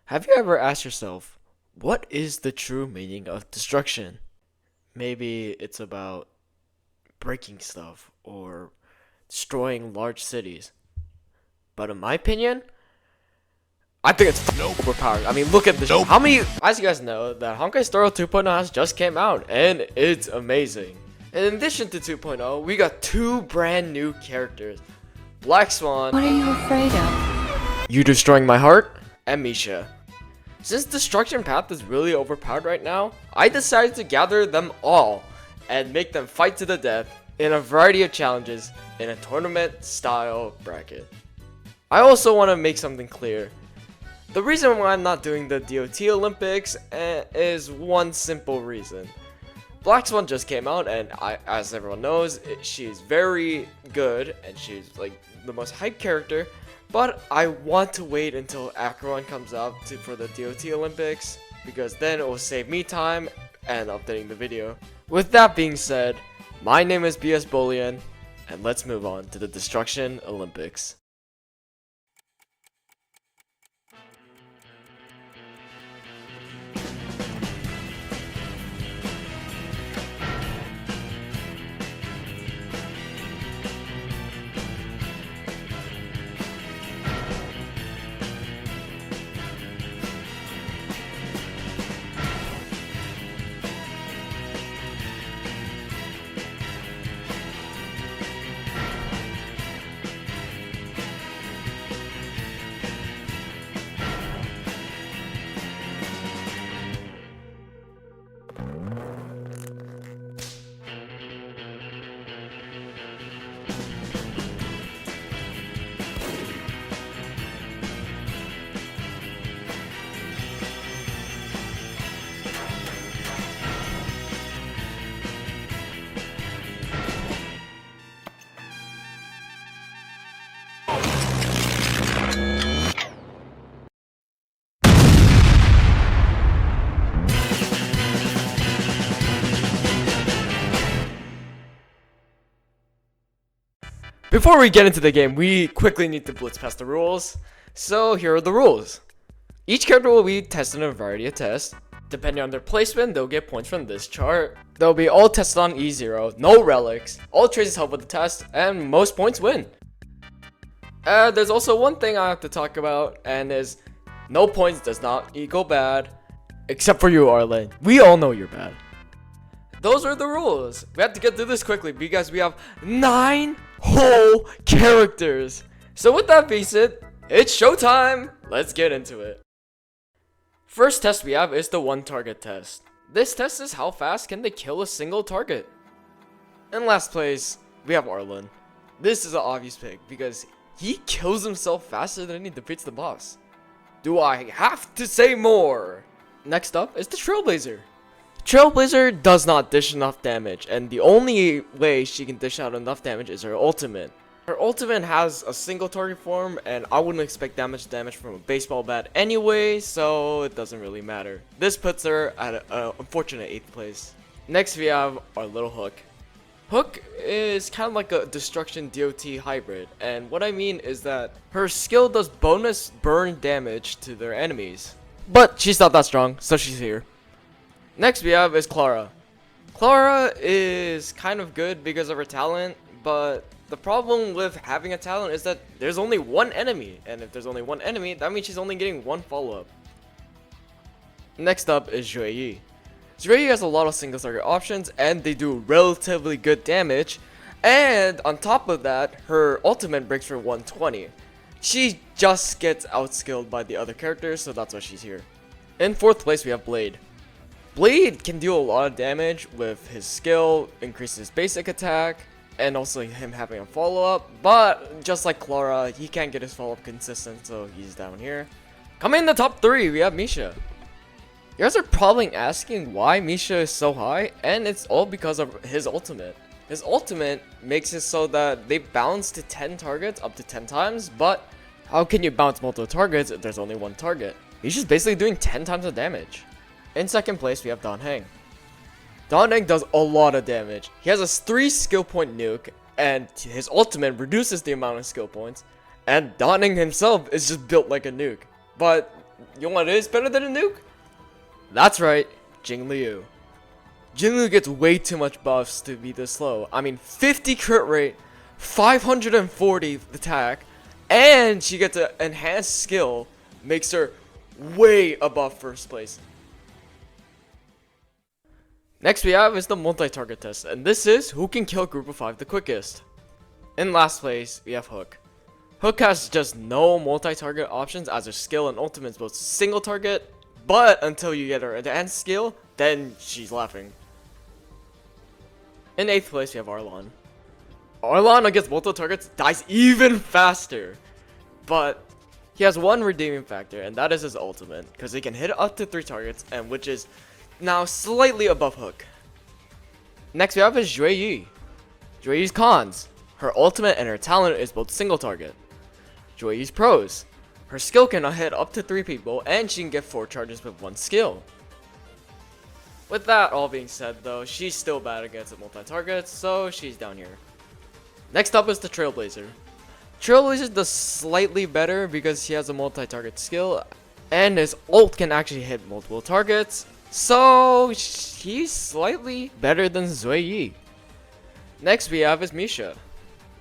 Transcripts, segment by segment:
Have you ever asked yourself, what is the true meaning of destruction? Maybe it's about breaking stuff or destroying large cities. But in my opinion, I think it's overpowered. I mean, look at this. How many? As you guys know, that Honkai Star 2.0 has just came out, and it's amazing. In addition to 2.0, we got two brand new characters: Black Swan. What are you afraid of? You destroying my heart? And Misha. Since Destruction Path is really overpowered right now, I decided to gather them all and make them fight to the death in a variety of challenges in a tournament style bracket. I also want to make something clear. The reason why I'm not doing the DOT Olympics is one simple reason. Black Swan just came out, and as everyone knows, she's very good and she's like the most hyped character. But I want to wait until Acheron comes out for the DOT Olympics, because then it will save me time and updating the video. With that being said, my name is BS Bolian, and let's move on to the Destruction Olympics. Before we get into the game, we quickly need to blitz past the rules. So here are the rules. Each character will be tested in a variety of tests. Depending on their placement, they'll get points from this chart. They'll be all tested on E0, no relics, all traces help with the test, and most points win. There's also one thing I have to talk about, and is no points does not equal bad. Except for you, Arlen. We all know you're bad. Those are the rules. We have to get through this quickly because we have 9 whole characters. So with that being said, it's showtime. Let's get into it. First test we have is the one target test. This test is how fast can they kill a single target. In last place, we have Arlen. This is an obvious pick because he kills himself faster than he defeats the boss. Do I have to say more? Next up is the Trailblazer. Trailblazer does not dish enough damage, and the only way she can dish out enough damage is her ultimate. Her ultimate has a single target form, and I wouldn't expect damage from a baseball bat anyway, so it doesn't really matter. This puts her at an unfortunate 8th place. Next we have our little Hook. Hook is kind of like a Destruction DOT hybrid, and what I mean is that her skill does bonus burn damage to their enemies. But she's not that strong, so she's here. Next we have is Clara. Clara is kind of good because of her talent, but the problem with having a talent is that there's only one enemy, and if there's only one enemy, that means she's only getting one follow-up. Next up is Zhuyi. Zhuyi has a lot of single target options, and they do relatively good damage, and on top of that, her ultimate breaks for 120. She just gets outskilled by the other characters, so that's why she's here. In 4th place we have Blade. Blade can do a lot of damage with his skill, increases his basic attack, and also him having a follow-up, but just like Clara, he can't get his follow-up consistent, so he's down here. Coming in the top 3, we have Misha. You guys are probably asking why Misha is so high, and it's all because of his ultimate. His ultimate makes it so that they bounce to 10 targets up to 10 times, but how can you bounce multiple targets if there's only one target? He's just basically doing 10 times the damage. In 2nd place, we have Dan Heng. Dan Heng does a lot of damage. He has a 3 skill point nuke, and his ultimate reduces the amount of skill points, and Dan Heng himself is just built like a nuke. But You know what is better than a nuke? That's right, Jingliu. Jingliu gets way too much buffs to be this slow. I mean, 50 crit rate, 540 attack, and she gets an enhanced skill, makes her way above first place. Next we have is the multi-target test, and this is who can kill group of 5 the quickest. In last place, we have Hook. Hook has just no multi-target options as her skill and ultimate is both single target, but until you get her enhanced skill, then she's laughing. In 8th place, we have Arlon. Arlon against multiple targets dies even faster, but he has one redeeming factor, and that is his ultimate, because he can hit up to 3 targets, and which is now slightly above Hook. Next we have is Jue Yi. Jue Yi's cons. Her ultimate and her talent is both single target. Jue Yi's pros. Her skill can hit up to 3 people, and she can get 4 charges with 1 skill. With that all being said though, she's still bad against the multi-targets, so she's down here. Next up is the Trailblazer. Trailblazer does slightly better because he has a multi-target skill, and his ult can actually hit multiple targets, so he's slightly better than Jue Yi. Next we have is Misha.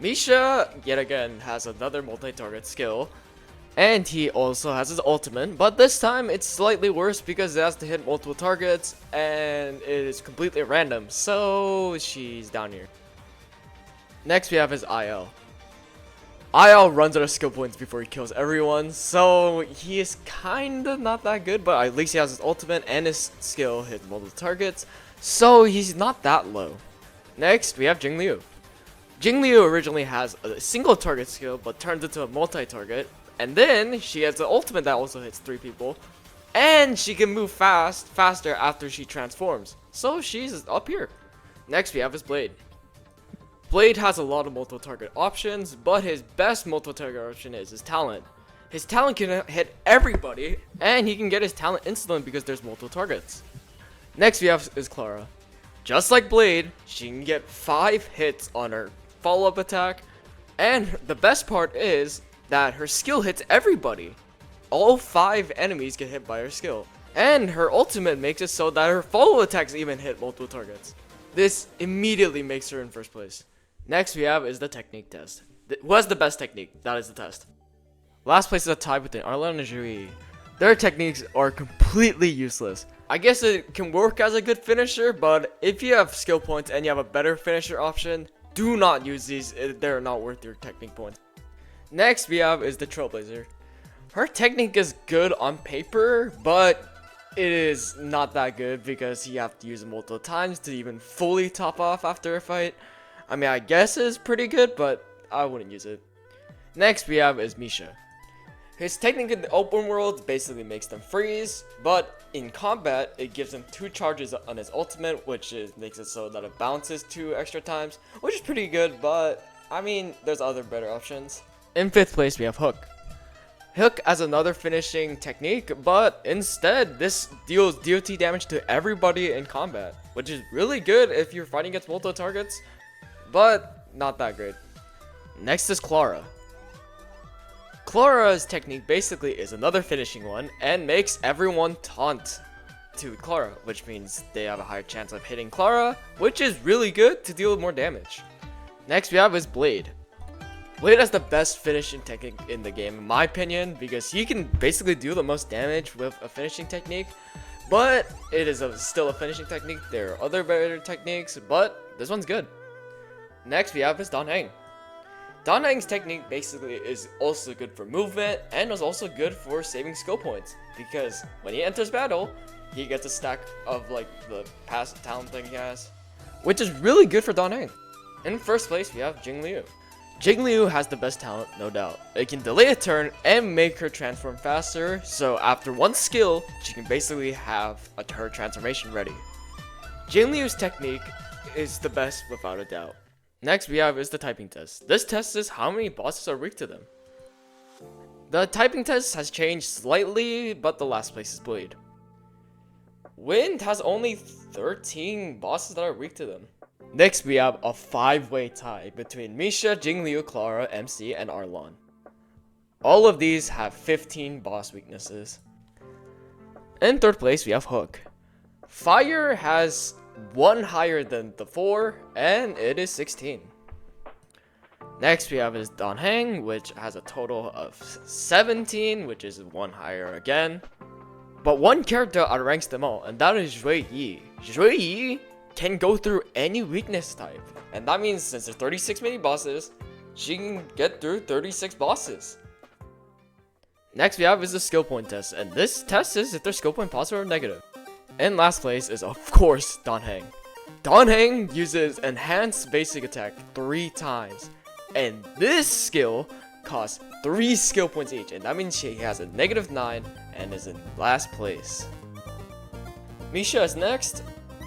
Misha, yet again, has another multi-target skill, and he also has his ultimate, but this time it's slightly worse because it has to hit multiple targets, and it is completely random, so she's down here. Next we have his IL. IL runs out of skill points before he kills everyone, so he is kinda not that good, but at least he has his ultimate and his skill hit multiple targets, so he's not that low. Next we have Jingliu. Jingliu originally has a single target skill, but turns into a multi-target, and then she has an ultimate that also hits 3 people, and she can move faster after she transforms, so she's up here. Next we have his Blade. Blade has a lot of multiple target options, but his best multiple target option is his talent. His talent can hit everybody, and he can get his talent instantly because there's multiple targets. Next we have is Clara. Just like Blade, she can get 5 hits on her follow-up attack, and the best part is that her skill hits everybody. All 5 enemies get hit by her skill, and her ultimate makes it so that her follow attacks even hit multiple targets. This immediately makes her in first place. Next we have is the technique test. Who has the best technique? That is the test. Last place is a tie between Arlon and Jue Yi. Their techniques are completely useless. I guess it can work as a good finisher, but if you have skill points and you have a better finisher option, do not use these. They're not worth your technique points. Next we have is the Trailblazer. Her technique is good on paper, but it is not that good because you have to use it multiple times to even fully top off after a fight. I mean, I guess it's pretty good, but I wouldn't use it. Next we have is Misha. His technique in the open world basically makes them freeze, but in combat it gives him 2 charges on his ultimate, which makes it so that it bounces 2 extra times, which is pretty good, but I mean, there's other better options. In 5th place we have Hook. Hook has another finishing technique, but instead this deals DOT damage to everybody in combat, which is really good if you're fighting against multiple targets, but not that great. Next is Clara. Clara's technique basically is another finishing one and makes everyone taunt to Clara, which means they have a higher chance of hitting Clara, which is really good to deal with more damage. Next we have is Blade. Blade has the best finishing technique in the game in my opinion, because he can basically do the most damage with a finishing technique, but it is still a finishing technique. There are other better techniques, but this one's good. Next we have is Dan Heng. Dan Heng's technique basically is also good for movement and is also good for saving skill points, because when he enters battle, he gets a stack of like the past talent thing he has, which is really good for Dan Heng. In first place we have Jingliu. Jingliu has the best talent, no doubt. It can delay a turn and make her transform faster, so after one skill, she can basically have her transformation ready. Jingliu's technique is the best without a doubt. Next we have is the typing test. This test is how many bosses are weak to them. The typing test has changed slightly, but the last place is Blade. Wind has only 13 bosses that are weak to them. Next we have a 5-way tie between Misha, Jingliu, Clara, MC, and Arlon. All of these have 15 boss weaknesses. In third place, we have Hook. Fire has one higher than the 4, and it is 16. Next, we have is Don Heng, which has a total of 17, which is one higher again. But one character outranks them all, and that is Zhui Yi. Zhui Yi can go through any weakness type, and that means since there's 36 mini bosses, she can get through 36 bosses. Next we have is the skill point test, and this test is if their skill point positive or negative. In last place is of course Don Heng. Don Heng uses enhanced basic attack 3 times, and this skill costs 3 skill points each, and that means she has a -9 and is in last place. Misha is next,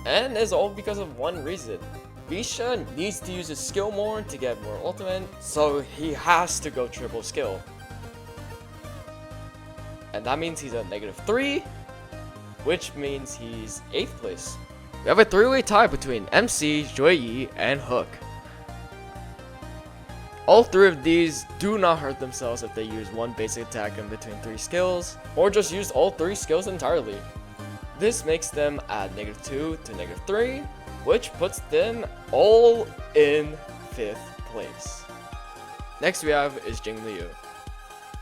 and is all because of one reason. Misha needs to use his skill more to get more ultimate, so he has to go triple skill. And that means he's at -3, which means he's 8th place. We have a 3-way tie between MC, Zhui Yi, and Hook. All 3 of these do not hurt themselves if they use one basic attack in between 3 skills, or just use all 3 skills entirely. This makes them at -2 to -3, which puts them all in 5th place. Next we have is Jing Liu.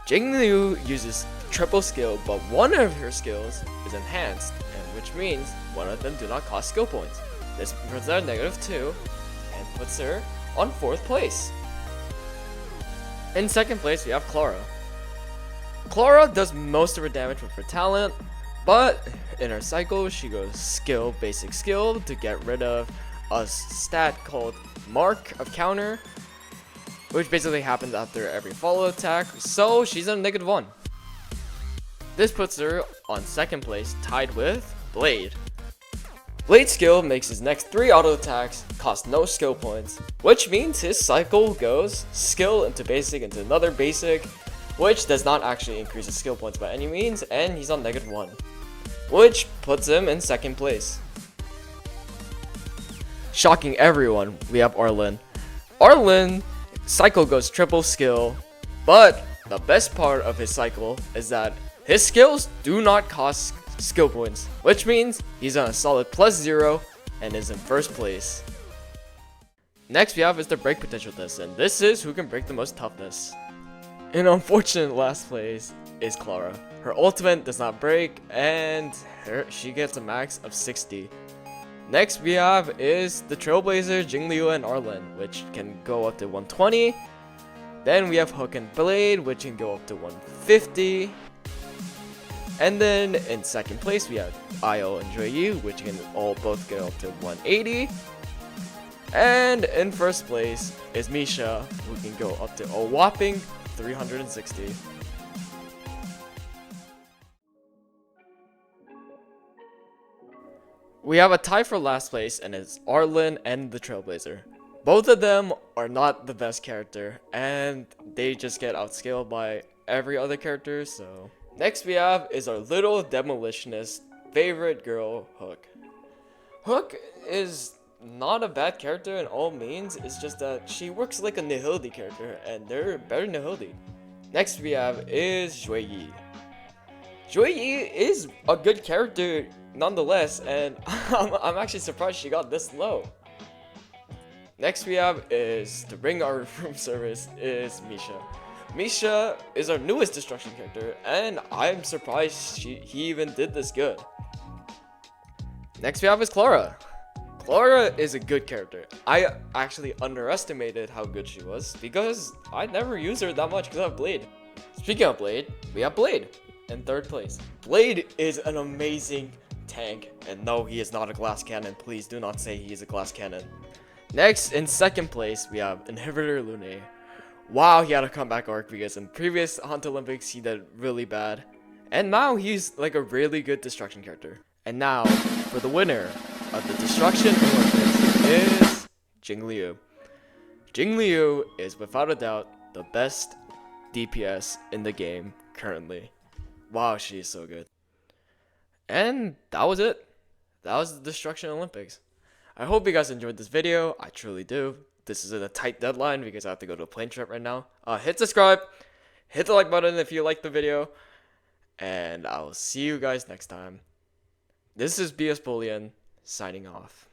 Jing Liu uses triple skill, but one of her skills is enhanced, and which means one of them do not cost skill points. This puts her at -2 and puts her on 4th place. In 2nd place, we have Clara. Clara does most of her damage with her talent, but in her cycle, she goes skill, basic skill to get rid of a stat called Mark of Counter, which basically happens after every follow attack, so she's on -1. This puts her on 2nd place, tied with Blade. Blade skill makes his next 3 auto attacks cost no skill points, which means his cycle goes skill into basic into another basic, which does not actually increase his skill points by any means, and he's on -1, which puts him in 2nd place. Shocking everyone, we have Arlen. Arlen cycle goes triple skill, but the best part of his cycle is that his skills do not cost skill points, which means he's on a solid +0 and is in 1st place. Next we have is the break potential test, and this is who can break the most toughness. In unfortunate last place is Clara. Her ultimate does not break, and she gets a max of 60. Next we have is the Trailblazer, Jing Liu, and Arlen, which can go up to 120. Then we have Hook and Blade, which can go up to 150. And then in 2nd place we have Io and Zhui Yi, which can both get up to 180. And in 1st place is Misha, who can go up to a whopping 360. We have a tie for last place, and it's Arlen and the Trailblazer. Both of them are not the best character, and they just get outscaled by every other character, so... Next we have is our little demolitionist favorite girl, Hook. Hook is not a bad character in all means, it's just that she works like a Nihilde character, and they're better than Nihilde. Next we have is Zhui Yi. Zhui Yi is a good character nonetheless, and I'm actually surprised she got this low. Next we have is, to bring our room service, is Misha. Misha is our newest destruction character, and I'm surprised he even did this good. Next we have is Clara. Clara is a good character. I actually underestimated how good she was because I never use her that much because I have Blade. Speaking of Blade, we have Blade in 3rd place. Blade is an amazing tank, and no, he is not a glass cannon. Please do not say he is a glass cannon. Next, in 2nd place, we have Inhibitor Lune. Wow, he had a comeback arc because in previous Honkai Olympics he did really bad. And now he's like a really good destruction character. And now, for the winner of the Destruction Olympics is Jing Liu. Jing Liu is without a doubt the best DPS in the game currently. Wow, she is so good. And that was it. That was the Destruction Olympics. I hope you guys enjoyed this video. I truly do. This is in a tight deadline because I have to go to a plane trip right now. Hit subscribe, hit the like button if you liked the video, and I'll see you guys next time. This is BS Bullion signing off.